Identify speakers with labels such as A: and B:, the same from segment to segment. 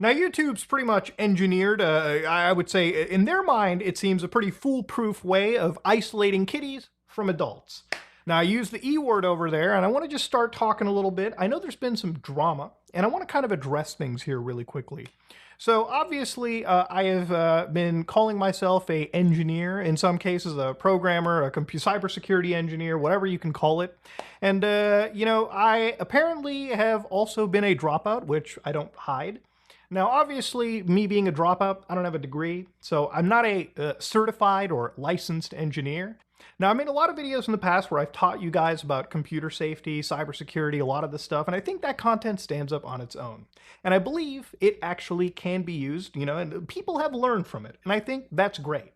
A: Now, YouTube's pretty much engineered, I would say, in their mind, it seems a pretty foolproof way of isolating kiddies from adults. Now, I use the E word over there, and I want to just start talking a little bit. I know there's been some drama, and I want to kind of address things here really quickly. So, obviously, I have been calling myself a engineer, in some cases, a programmer, a cybersecurity engineer, whatever you can call it. And, I apparently have also been a dropout, which I don't hide. Now, obviously, me being a dropout, I don't have a degree, so I'm not a certified or licensed engineer. Now, I made a lot of videos in the past where I've taught you guys about computer safety, cybersecurity, a lot of this stuff, and I think that content stands up on its own. And I believe it actually can be used, and people have learned from it, and I think that's great.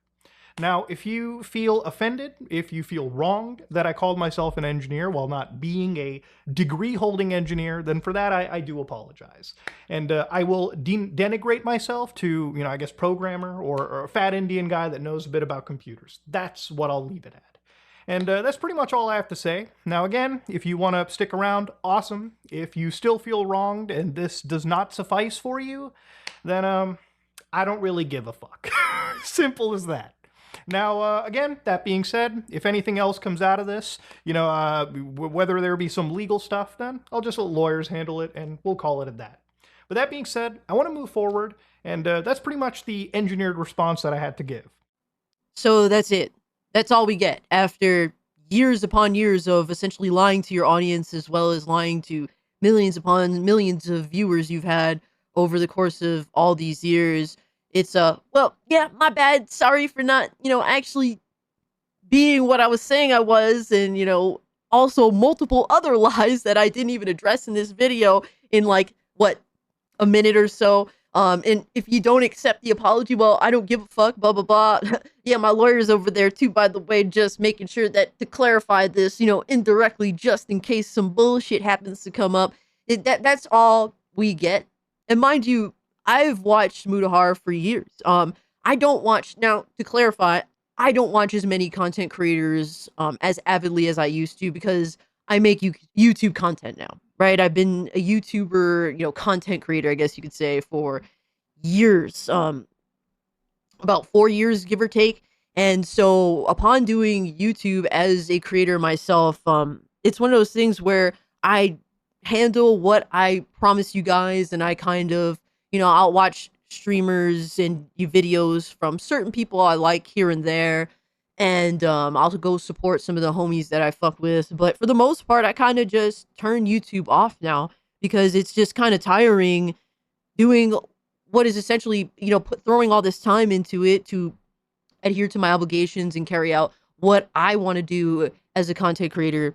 A: Now, if you feel offended, if you feel wronged that I called myself an engineer while not being a degree holding engineer, then for that I do apologize. And I will denigrate myself to, I guess, programmer or a fat Indian guy that knows a bit about computers. That's what I'll leave it at. And that's pretty much all I have to say. Now, again, if you want to stick around, awesome. If you still feel wronged and this does not suffice for you, then I don't really give a fuck. Simple as that. Now, again, that being said, if anything else comes out of this, whether there be some legal stuff, then I'll just let lawyers handle it and we'll call it at that. But that being said, I want to move forward, and that's pretty much the engineered response that I had to give.
B: So that's it. That's all we get after years upon years of essentially lying to your audience as well as lying to millions upon millions of viewers you've had over the course of all these years. It's well, yeah, my bad. Sorry for not, actually being what I was saying I was, and also multiple other lies that I didn't even address in this video in like what, a minute or so. And if you don't accept the apology, well, I don't give a fuck, blah blah blah. Yeah, my lawyer's over there too, by the way, just making sure that to clarify this, indirectly, just in case some bullshit happens to come up. That's all we get. And mind you, I've watched Mutahar for years. I don't watch, now to clarify, I don't watch as many content creators as avidly as I used to because I make YouTube content now, right? I've been a YouTuber, content creator, I guess you could say, for years, about 4 years, give or take. And so upon doing YouTube as a creator myself, it's one of those things where I handle what I promise you guys, and I kind of, I'll watch streamers and videos from certain people I like here and there. And I'll go support some of the homies that I fuck with. But for the most part, I kind of just turn YouTube off now because it's just kind of tiring doing what is essentially, throwing all this time into it to adhere to my obligations and carry out what I want to do as a content creator.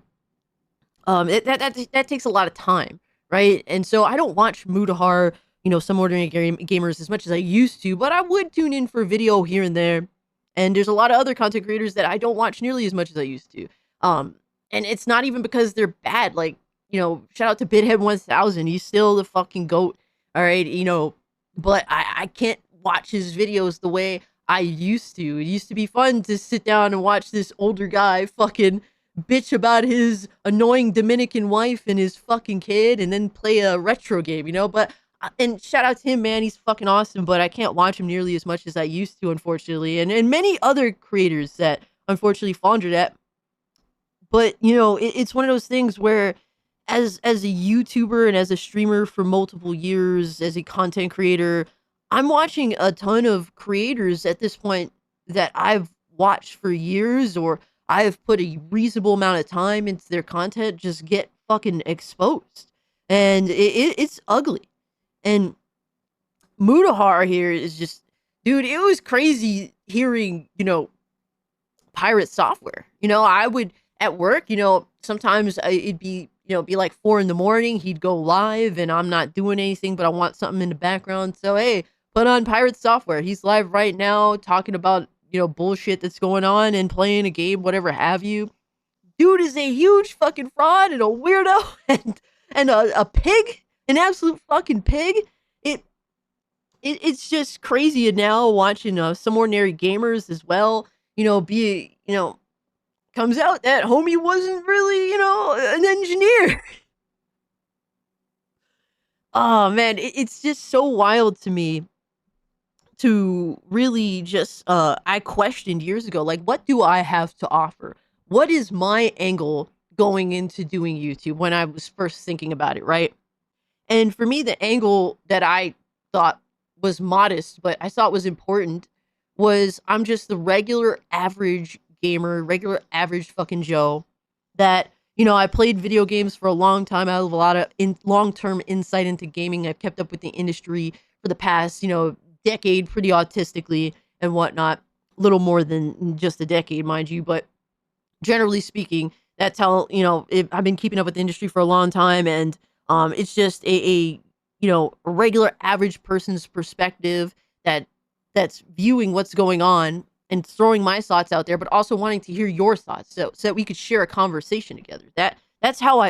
B: That takes a lot of time, right? And so I don't watch Mutahar, Some Ordinary Gamers as much as I used to, but I would tune in for video here and there. And there's a lot of other content creators that I don't watch nearly as much as I used to. And it's not even because they're bad. Like, shout out to Bidhead1000. He's still the fucking GOAT. All right, but I can't watch his videos the way I used to. It used to be fun to sit down and watch this older guy fucking bitch about his annoying Dominican wife and his fucking kid and then play a retro game, But and shout out to him, man. He's fucking awesome, but I can't watch him nearly as much as I used to, unfortunately. And many other creators that unfortunately fall under that. But, it's one of those things where as a YouTuber and as a streamer for multiple years, as a content creator, I'm watching a ton of creators at this point that I've watched for years or I've put a reasonable amount of time into their content just get fucking exposed. And it's ugly. And Mutahar here is just, dude, it was crazy hearing, pirate software. I would, at work, sometimes it'd be, be like 4 a.m. He'd go live and I'm not doing anything, but I want something in the background. So, hey, put on pirate software. He's live right now talking about, bullshit that's going on and playing a game, whatever have you. Dude is a huge fucking fraud and a weirdo and a pig. An absolute fucking pig. It's just crazy. And now watching Some Ordinary Gamers as well, comes out that homie wasn't really, an engineer. Oh man, it's just so wild to me to really just I questioned years ago, like, what do I have to offer? What is my angle going into doing YouTube when I was first thinking about it, right? And for me, the angle that I thought was modest, but I thought was important, was I'm just the regular average gamer, regular average fucking Joe that, I played video games for a long time. I have a lot of long-term insight into gaming. I've kept up with the industry for the past, decade pretty autistically and whatnot. A little more than just a decade, mind you, but generally speaking, that's how, I've been keeping up with the industry for a long time, and it's just a regular average person's perspective that's viewing what's going on and throwing my thoughts out there, but also wanting to hear your thoughts so that we could share a conversation together. That's how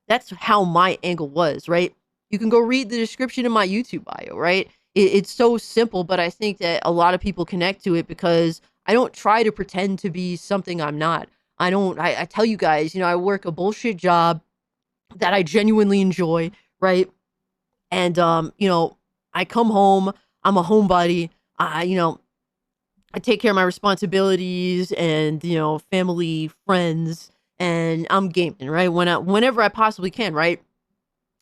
B: that's how my angle was, right? You can go read the description in my YouTube bio, right? It's so simple, but I think that a lot of people connect to it because I don't try to pretend to be something I'm not. I tell you guys, I work a bullshit job that I genuinely enjoy, right? And I come home, I'm a homebody. I take care of my responsibilities and, family, friends, and I'm gaming, right? Whenever I possibly can, right?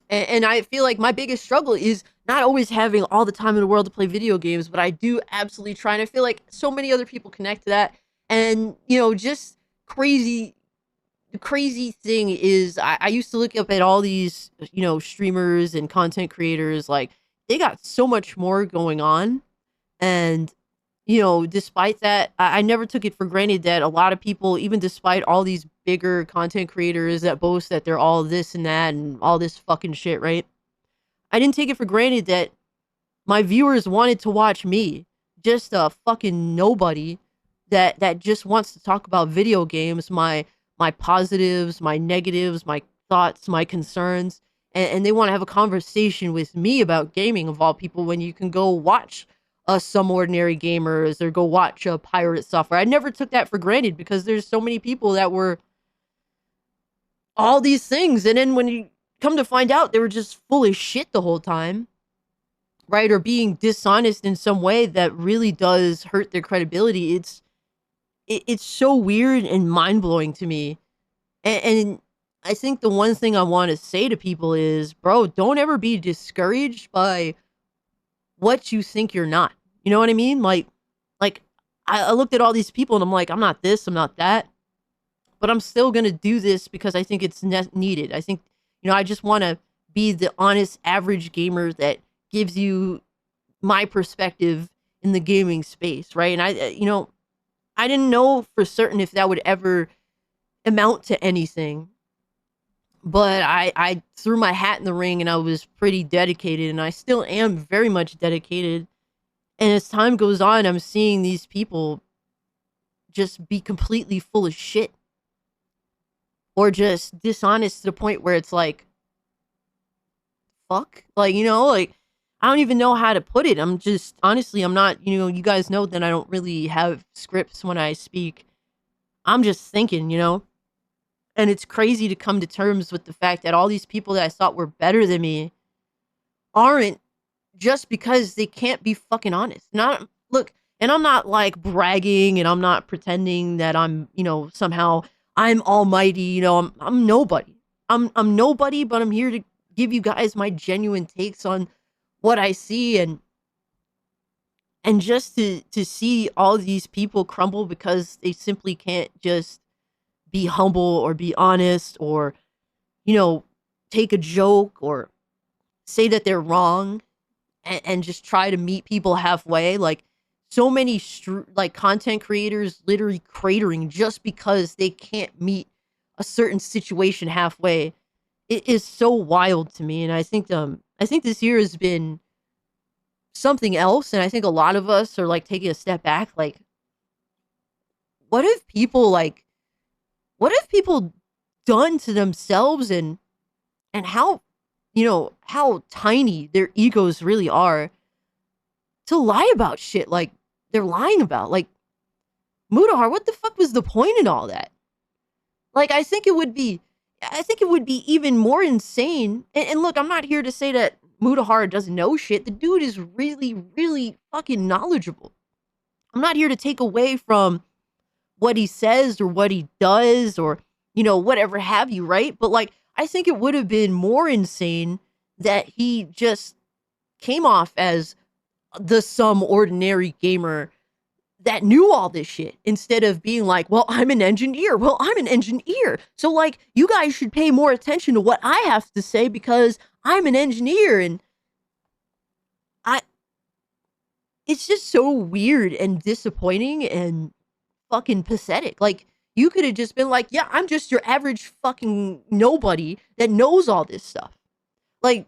B: And I feel like my biggest struggle is not always having all the time in the world to play video games, but I do absolutely try. And I feel like so many other people connect to that. And, just crazy. The crazy thing is I used to look up at all these, streamers and content creators. Like, they got so much more going on. And, despite that, I never took it for granted that a lot of people, even despite all these bigger content creators that boast that they're all this and that and all this fucking shit, right? I didn't take it for granted that my viewers wanted to watch me, just a fucking nobody that just wants to talk about video games, my positives, my negatives, my thoughts, my concerns, and they want to have a conversation with me about gaming of all people when you can go watch Some Ordinary Gamers or go watch Pirate Software. I never took that for granted because there's so many people that were all these things, and then when you come to find out, they were just full of shit the whole time, right? Or being dishonest in some way that really does hurt their credibility. It's so weird and mind blowing to me, and I think the one thing I want to say to people is, bro, don't ever be discouraged by what you think you're not. You know what I mean? Like I looked at all these people and I'm like, I'm not this, I'm not that, but I'm still gonna do this because I think it's needed. I think, I just want to be the honest average gamer that gives you my perspective in the gaming space, right? And I didn't know for certain if that would ever amount to anything, but I threw my hat in the ring and I was pretty dedicated, and I still am very much dedicated. And as time goes on, I'm seeing these people just be completely full of shit or just dishonest to the point where it's like, fuck, like, like, I don't even know how to put it. I'm just, honestly, I'm not, you guys know that I don't really have scripts when I speak. I'm just thinking, and it's crazy to come to terms with the fact that all these people that I thought were better than me aren't, just because they can't be fucking honest. Not look, and I'm not like bragging and I'm not pretending that I'm, somehow I'm almighty, I'm nobody. I'm nobody, but I'm here to give you guys my genuine takes on what I see, and just to see all these people crumble because they simply can't just be humble or be honest or, take a joke or say that they're wrong, and just try to meet people halfway. Like, so many like content creators literally cratering just because they can't meet a certain situation halfway. It is so wild to me, and I think this year has been something else, and I think a lot of us are like taking a step back. Like, what have people done to themselves, and how, how tiny their egos really are to lie about shit like they're lying about. Like, Mutahar, what the fuck was the point in all that? Like, I think it would be, I think it would be even more insane. And look, I'm not here to say that Mutahar doesn't know shit. The dude is really, really fucking knowledgeable. I'm not here to take away from what he says or what he does or, whatever have you, right? But like, I think it would have been more insane that he just came off as the some ordinary gamer that knew all this shit instead of being like, well, I'm an engineer. Well, I'm an engineer. So like, you guys should pay more attention to what I have to say because I'm an engineer. And I, it's just so weird and disappointing and fucking pathetic. Like, you could have just been like, yeah, I'm just your average fucking nobody that knows all this stuff. Like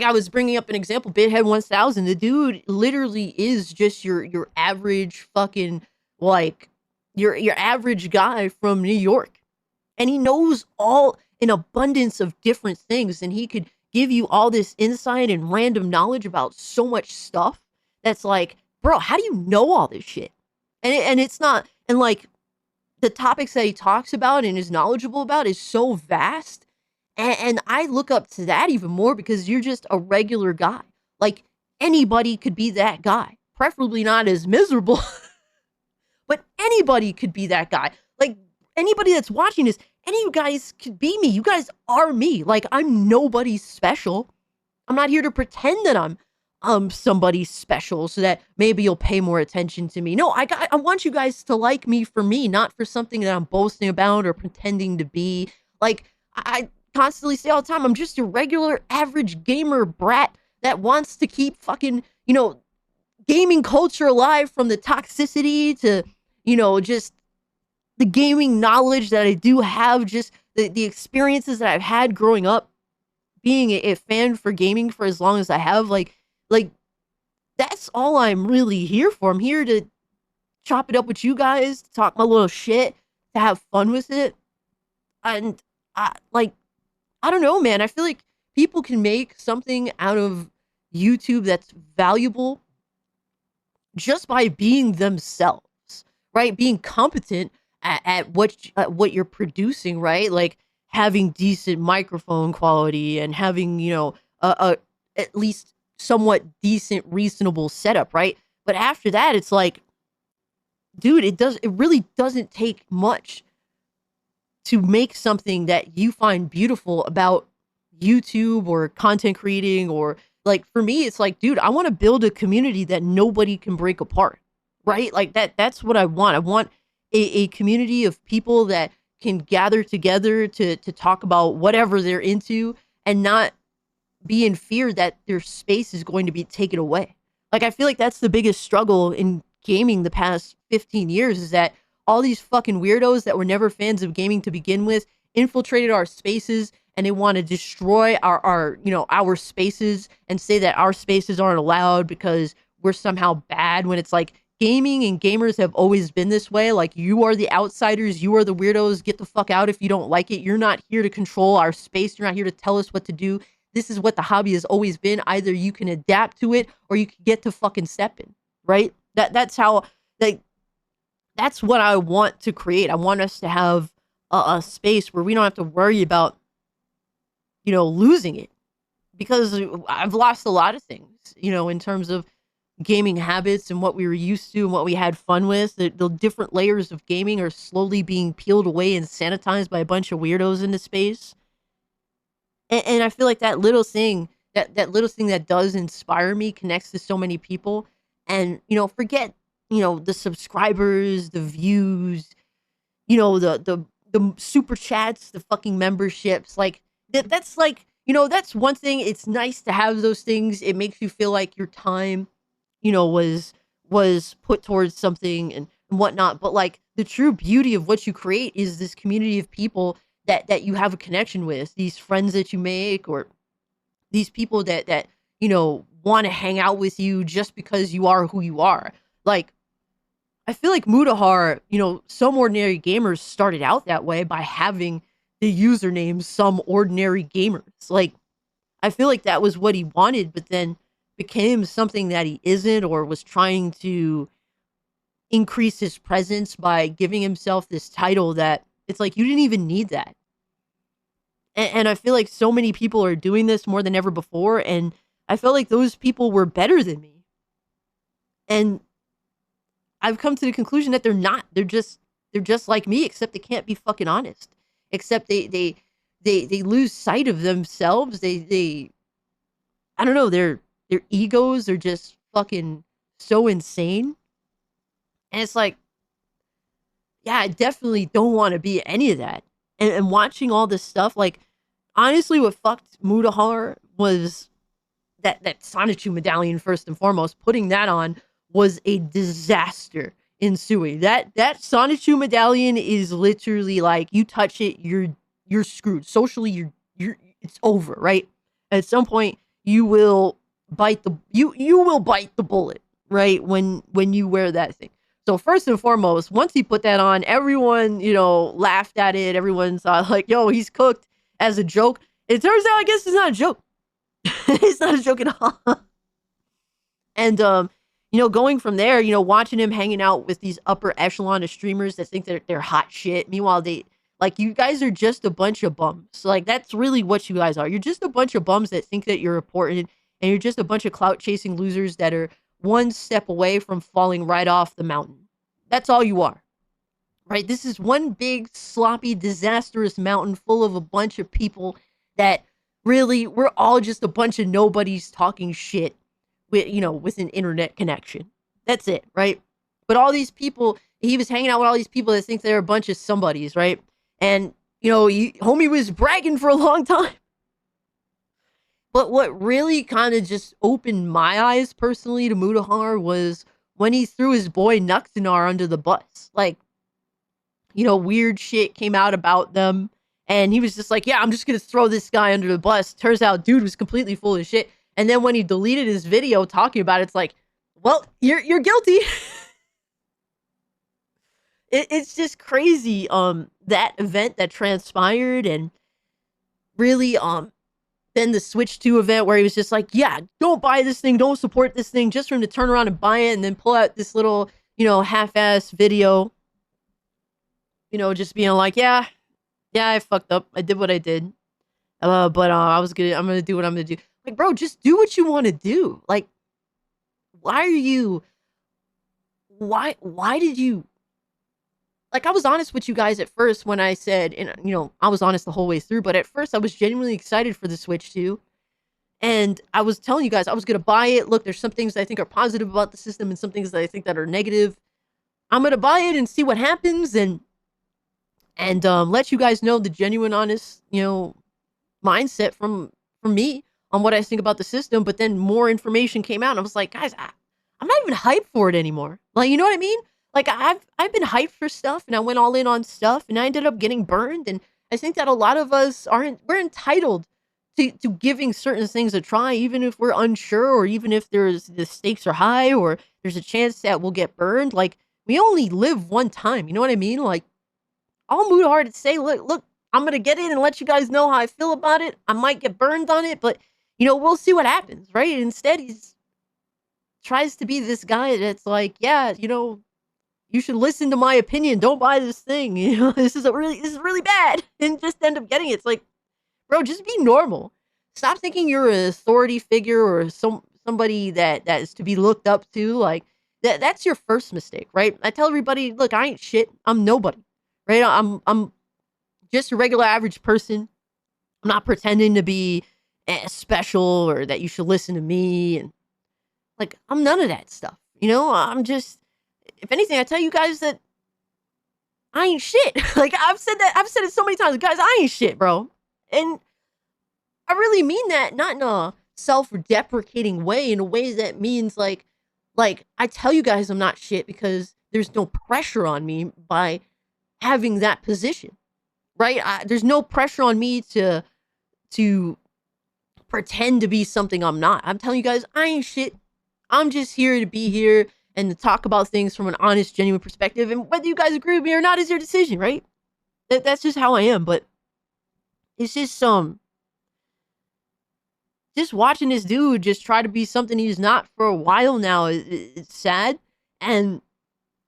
B: I was bringing up an example, Bithead 1000. The dude literally is just your average fucking, like, your average guy from New York, and he knows all an abundance of different things, and he could give you all this insight and random knowledge about so much stuff. That's like, bro, how do you know all this shit? And it's not, and like, the topics that he talks about and is knowledgeable about is so vast. And I look up to that even more because you're just a regular guy. Like, anybody could be that guy. Preferably not as miserable, but anybody could be that guy. Like, anybody that's watching this, any of you guys could be me. You guys are me. Like, I'm nobody special. I'm not here to pretend that I'm somebody special so that maybe you'll pay more attention to me. No, I want you guys to like me for me, not for something that I'm boasting about or pretending to be. Like, I constantly say all the time, I'm just a regular average gamer brat that wants to keep fucking, gaming culture alive, from the toxicity to, just the gaming knowledge that I do have, just the experiences that I've had growing up, being a fan for gaming for as long as I have. Like, that's all I'm really here for. I'm here to chop it up with you guys, to talk my little shit, to have fun with it. And I don't know, man. I feel like people can make something out of YouTube that's valuable just by being themselves, right? Being competent at what you're producing, right? Like, having decent microphone quality and having, a at least somewhat decent, reasonable setup, right? But after that, it's like, dude, it really doesn't take much to make something that you find beautiful about YouTube or content creating. Or, like, for me, it's like, dude, I want to build a community that nobody can break apart, right? Like, that's what I want. I want a community of people that can gather together to talk about whatever they're into and not be in fear that their space is going to be taken away. Like, I feel like that's the biggest struggle in gaming the past 15 years, is that all these fucking weirdos that were never fans of gaming to begin with infiltrated our spaces, and they want to destroy our spaces and say that our spaces aren't allowed because we're somehow bad, when it's like, gaming and gamers have always been this way. Like, you are the outsiders, you are the weirdos, get the fuck out if you don't like it. You're not here to control our space, you're not here to tell us what to do. This is what the hobby has always been. Either you can adapt to it or you can get to fucking stepping, right? That's how, like, that's what I want to create. I want us to have a space where we don't have to worry about, losing it, because I've lost a lot of things, in terms of gaming habits and what we were used to and what we had fun with. The different layers of gaming are slowly being peeled away and sanitized by a bunch of weirdos in the space. And I feel like that little thing, that little thing that does inspire me, connects to so many people. And, forget, the subscribers, the views, the super chats, the fucking memberships. Like, that's like, that's one thing. It's nice to have those things. It makes you feel like your time, was put towards something and whatnot. But like, the true beauty of what you create is this community of people that you have a connection with, these friends that you make, or these people that want to hang out with you just because you are who you are. Like, I feel like Mutahar, Some Ordinary Gamers started out that way by having the username Some Ordinary Gamers. Like, I feel like that was what he wanted, but then became something that he isn't, or was trying to increase his presence by giving himself this title that it's like, you didn't even need that. And I feel like so many people are doing this more than ever before, and I felt like those people were better than me. And I've come to the conclusion that they're not. They're just like me, except they can't be fucking honest. Except they lose sight of themselves. They I don't know, their egos are just fucking so insane. And it's like, yeah, I definitely don't want to be any of that. And watching all this stuff, like, honestly, what fucked Mutahar was that Sonichu medallion first and foremost. Putting that on was a disaster ensuing. That Sonichu medallion is literally like, you touch it, you're screwed. Socially, you're it's over, right? At some point, you will bite the you will bite the bullet, right? When you wear that thing. So first and foremost, once he put that on, everyone, laughed at it. Everyone's like, yo, he's cooked as a joke. It turns out, I guess it's not a joke. It's not a joke at all. And, going from there, watching him hanging out with these upper echelon of streamers that think that they're hot shit. Meanwhile, you guys are just a bunch of bums. Like, that's really what you guys are. You're just a bunch of bums that think that you're important, and you're just a bunch of clout chasing losers that are one step away from falling right off the mountain. That's all you are. Right? This is one big, sloppy, disastrous mountain full of a bunch of people that really, we're all just a bunch of nobodies talking shit with an internet connection. That's it, right? But all these people, he was hanging out with all these people that think they're a bunch of somebodies, right? And, homie was bragging for a long time. But what really kind of just opened my eyes personally to Mutahar was when he threw his boy Nuxanar under the bus. Like, weird shit came out about them. And he was just like, yeah, I'm just going to throw this guy under the bus. Turns out dude was completely full of shit. And then when he deleted his video talking about it, it's like, well, you're guilty. It's just crazy. That event that transpired, and really, then the Switch 2 event where he was just like, yeah, don't buy this thing, don't support this thing, just for him to turn around and buy it and then pull out this little, half-ass video, just being like, yeah, I fucked up. I did what I did. But I'm gonna do what I'm gonna do. Like, bro, just do what you want to do. Like, why did you, like, I was honest with you guys at first when I said, and I was honest the whole way through, but at first I was genuinely excited for the Switch 2. And I was telling you guys I was going to buy it. Look, there's some things that I think are positive about the system and some things that I think that are negative. I'm going to buy it and see what happens, and let you guys know the genuine, honest, mindset from me on what I think about the system. But then more information came out, and I was like, guys, I'm not even hyped for it anymore. Like, you know what I mean? Like, I've been hyped for stuff, and I went all in on stuff, and I ended up getting burned. And I think that a lot of us we're entitled to giving certain things a try, even if we're unsure, or even if the stakes are high, or there's a chance that we'll get burned. Like, we only live one time. You know what I mean? Like, all Mutahar to say, look, I'm gonna get in and let you guys know how I feel about it. I might get burned on it, but we'll see what happens, right? Instead, he's tries to be this guy that's like, yeah, you should listen to my opinion. Don't buy this thing. This is really bad, and just end up getting it. It's like, bro, just be normal. Stop thinking you're an authority figure or somebody that is to be looked up to. Like, that's your first mistake, right? I tell everybody, look, I ain't shit. I'm nobody, right? I'm just a regular average person. I'm not pretending to be special or that you should listen to me. And like, I'm none of that stuff. I'm just, if anything, I tell you guys that I ain't shit. Like, I've said it so many times, guys, I ain't shit, bro. And I really mean that, not in a self-deprecating way, in a way that means like I tell you guys I'm not shit because there's no pressure on me by having that position, right? There's no pressure on me to pretend to be something I'm not. I'm telling you guys, I ain't shit. I'm just here to be here and to talk about things from an honest, genuine perspective. And whether you guys agree with me or not is your decision, right? That's just how I am. But it's just just watching this dude just try to be something he's not for a while now. It's sad. And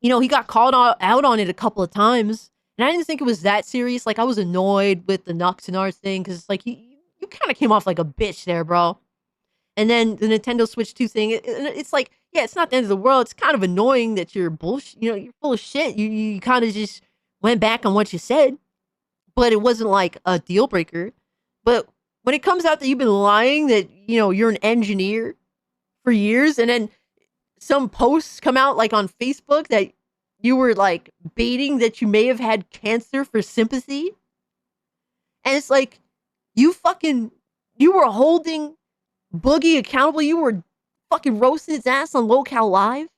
B: he got called out on it a couple of times, And I didn't think it was that serious. Like, I was annoyed with the Noxonar thing because, like, you kind of came off like a bitch there, bro. And then the Nintendo Switch 2 thing, it's like, yeah, it's not the end of the world. It's kind of annoying that you're bullshit. You know, you're full of shit. You kind of just went back on what you said, but it wasn't like a deal breaker. But when it comes out that you've been lying, that, you know, you're an engineer for years, and then some posts come out like on Facebook that you were like baiting that you may have had cancer for sympathy. And it's like, you were holding Boogie accountable. You were fucking roasting his ass on Locale Live.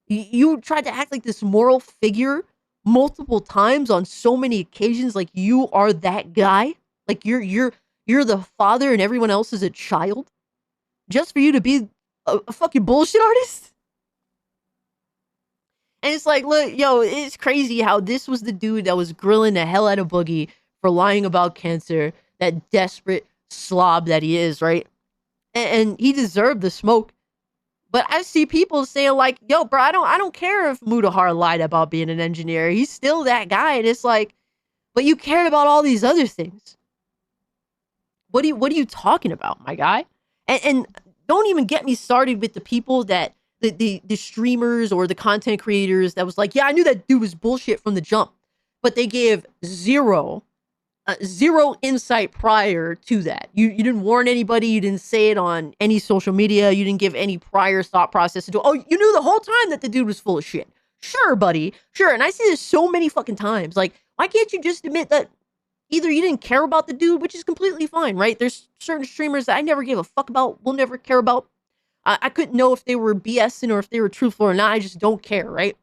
B: You tried to act like this moral figure multiple times on so many occasions, like you are that guy. Like you're the father and everyone else is a child. Just for you to be a fucking bullshit artist? And it's like, look, yo, it's crazy how this was the dude that was grilling the hell out of Boogie for lying about cancer, that desperate slob that he is, right? And he deserved the smoke. But I see people saying like, yo, bro, I don't care if Mutahar lied about being an engineer. He's still that guy. And it's like, but you cared about all these other things. What are you talking about, my guy? And don't even get me started with the people that the streamers or the content creators that was like, yeah, I knew that dude was bullshit from the jump, but they gave zero insight prior to that. You didn't warn anybody. You didn't say it on any social media. You didn't give any prior thought process into, oh, you knew the whole time that the dude was full of shit. Sure, buddy. Sure. And I see this so many fucking times. Like, why can't you just admit that either you didn't care about the dude, which is completely fine, right? There's certain streamers that I never gave a fuck about, will never care about. I couldn't know if they were BSing or if they were truthful or not. I just don't care, right?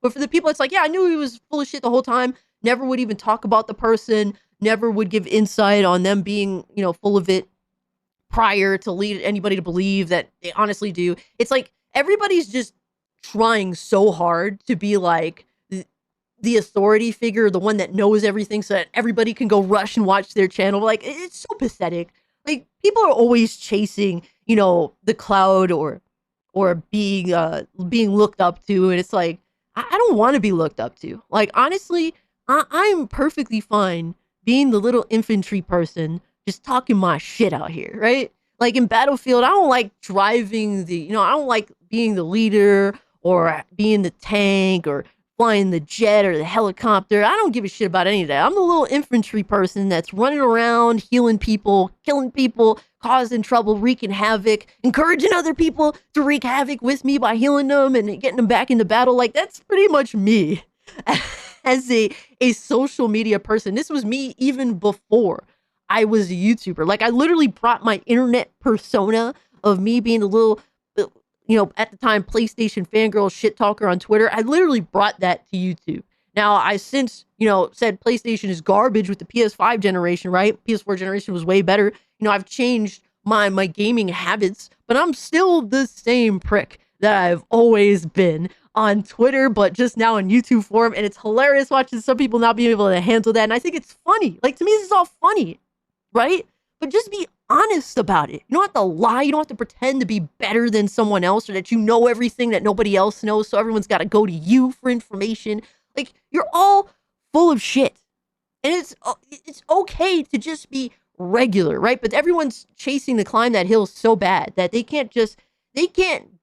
B: But for the people, it's like, yeah, I knew he was full of shit the whole time. Never would even talk about the person. Never would give insight on them being, you know, full of it prior to lead anybody to believe that they honestly do. It's like everybody's just trying so hard to be like the authority figure, the one that knows everything so that everybody can go rush and watch their channel. Like, it's so pathetic. Like, people are always chasing, you know, the cloud or being looked up to. And it's like, I don't want to be looked up to. Like, honestly, I'm perfectly fine being the little infantry person, just talking my shit out here, right? Like in Battlefield, I don't like driving I don't like being the leader or being the tank or flying the jet or the helicopter. I don't give a shit about any of that. I'm the little infantry person that's running around, healing people, killing people, causing trouble, wreaking havoc, encouraging other people to wreak havoc with me by healing them and getting them back into battle. Like, that's pretty much me as a social media person. This was me even before I was a YouTuber. Like, I literally brought my internet persona of me being a little, at the time, PlayStation fangirl shit talker on Twitter. I literally brought that to YouTube. Now, I since, said PlayStation is garbage with the PS5 generation, right? PS4 generation was way better. I've changed my gaming habits, but I'm still the same prick that I've always been on Twitter, but just now in YouTube form. And it's hilarious watching some people not being able to handle that. And I think it's funny. Like, to me, this is all funny, right? But just be honest about it. You don't have to lie. You don't have to pretend to be better than someone else or that you know everything that nobody else knows. So everyone's got to go to you for information. Like, you're all full of shit. And it's okay to just be regular, right? But everyone's chasing to climb that hill so bad that they can't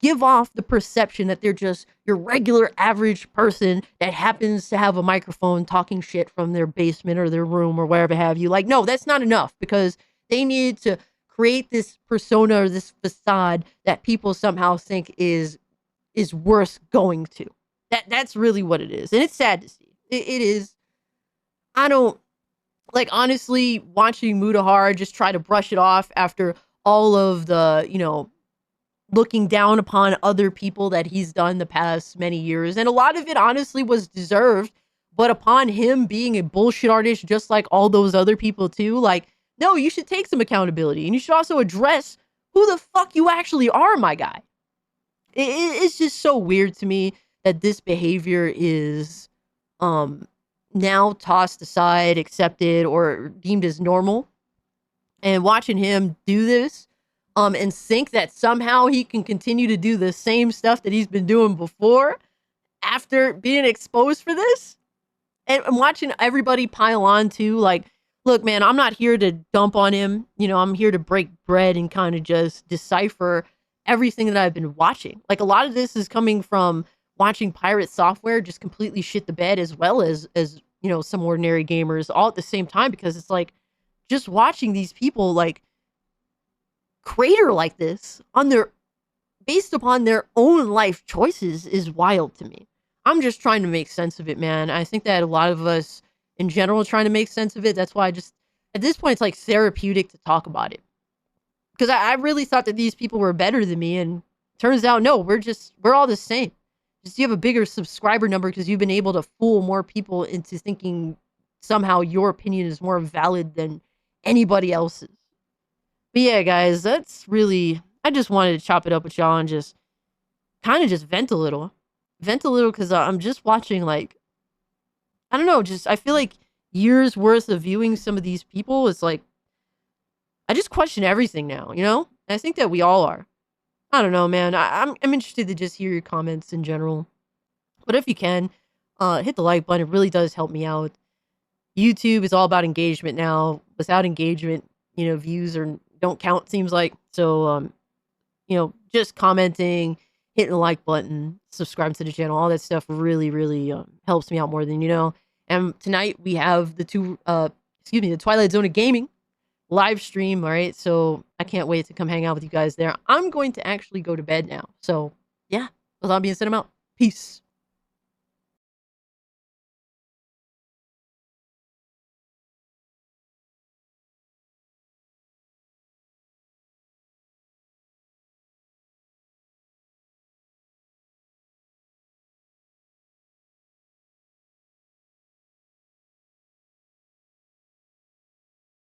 B: give off the perception that they're just your regular average person that happens to have a microphone talking shit from their basement or their room or wherever have you. Like, no, that's not enough, because they need to create this persona or this facade that people somehow think is worth going to. That's really what it is. And it's sad to see. It is. I don't, like, honestly, watching Mutahar just try to brush it off after all of the, looking down upon other people that he's done the past many years. And a lot of it honestly was deserved, but upon him being a bullshit artist, just like all those other people too, like, no, you should take some accountability, and you should also address who the fuck you actually are, my guy. It's just so weird to me that this behavior is now tossed aside, accepted, or deemed as normal. And watching him do this and think that somehow he can continue to do the same stuff that he's been doing before after being exposed for this, And I'm watching everybody pile on too. Like, look, man, I'm not here to dump on him. You know, I'm here to break bread and kind of just decipher everything that I've been watching. Like, a lot of this is coming from watching pirate software just completely shit the bed, as well as you know, some ordinary gamers, all at the same time, because it's like just watching these people like crater like this on their based upon their own life choices is wild to me. I'm just trying to make sense of it, man. I think that a lot of us in general are trying to make sense of it. That's why I just, at this point, it's like therapeutic to talk about it. Because I really thought that these people were better than me, and turns out, no, we're all the same. Just you have a bigger subscriber number because you've been able to fool more people into thinking somehow your opinion is more valid than anybody else's. But yeah, guys, that's really, I just wanted to chop it up with y'all and just kind of just vent a little. Vent a little because I'm just watching, like, I don't know, just, I feel like years worth of viewing some of these people, it's like, I just question everything now, you know? And I think that we all are. I don't know, man. I'm interested to just hear your comments in general. But if you can, hit the like button. It really does help me out. YouTube is all about engagement now. Without engagement, you know, views are don't count, seems like. So, you know, just commenting, hitting the like button, subscribing to the channel, all that stuff really, really helps me out more than you know. And tonight we have the the Twilight Zone of Gaming live stream. All right, so I can't wait to come hang out with you guys there. I'm going to actually go to bed now. So yeah, with all that being said, I'm out. Peace.